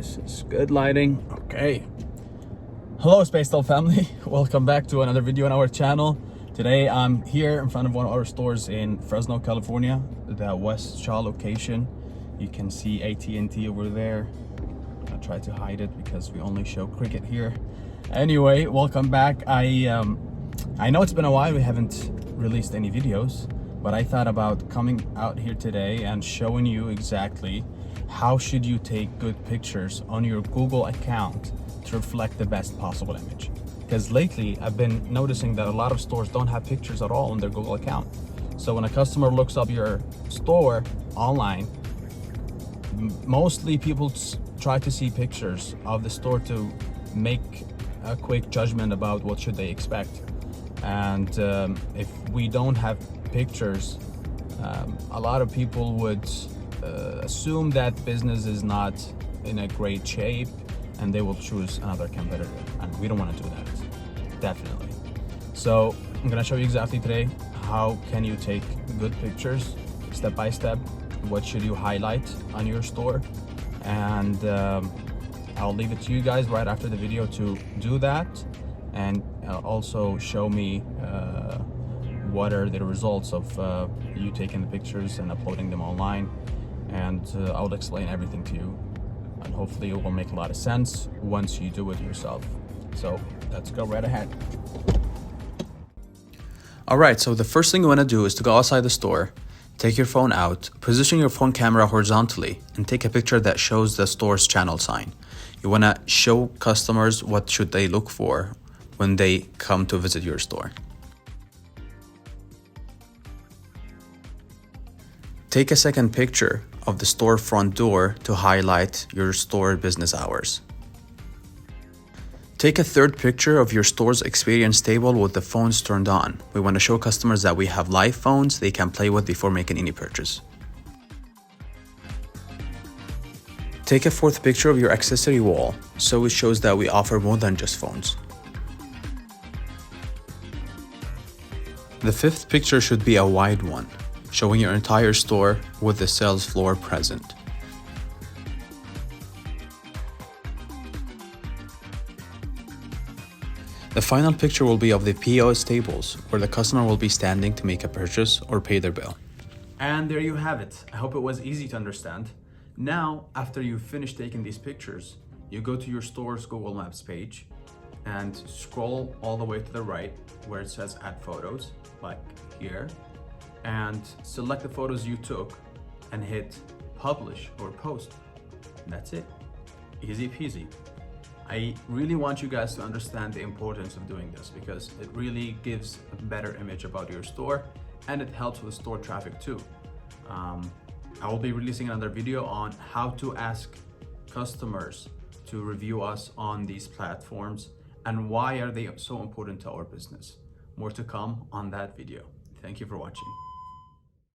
This is good lighting. Okay. Hello, Spacetel family. Welcome back to another video on our channel. Today I'm here in front of one of our stores in Fresno, California, the West Shaw location. You can see AT&T over there. I try to hide it because we only show cricket here. Anyway, welcome back. I know it's been a while, we haven't released any videos, but I thought about coming out here today and showing you exactly how should you take good pictures on your Google account to reflect the best possible image. Because lately I've been noticing that a lot of stores don't have pictures at all on their Google account. So when a customer looks up your store online, mostly people try to see pictures of the store to make a quick judgment about what should they expect. And if we don't have pictures, a lot of people would assume that business is not in a great shape and they will choose another competitor, and we don't want to do that, definitely. So I'm gonna show you exactly today how can you take good pictures step by step, what should you highlight on your store, and I'll leave it to you guys right after the video to do that, and also show me what are the results of you taking the pictures and uploading them online, and I'll explain everything to you, and hopefully it will make a lot of sense once you do it yourself. So let's go right ahead. All right, so the first thing you want to do is to go outside the store, take your phone out, position your phone camera horizontally, and take a picture that shows the store's channel sign. You want to show customers what should they look for when they come to visit your store. Take a second picture of the store front door to highlight your store business hours. Take a third picture of your store's experience table with the phones turned on. We want to show customers that we have live phones they can play with before making any purchase. Take a fourth picture of your accessory wall, so it shows that we offer more than just phones. The fifth picture should be a wide one, showing your entire store with the sales floor present. The final picture will be of the POS tables, where the customer will be standing to make a purchase or pay their bill. And there you have it. I hope it was easy to understand. Now, after you've finished taking these pictures, you go to your store's Google Maps page and scroll all the way to the right where it says Add Photos, like here, and select the photos you took and hit Publish or Post. And that's it. Easy peasy. I really want you guys to understand the importance of doing this because it really gives a better image about your store and it helps with store traffic too. I will be releasing another video on how to ask customers to review us on these platforms and why are they so important to our business. More to come on that video. Thank you for watching.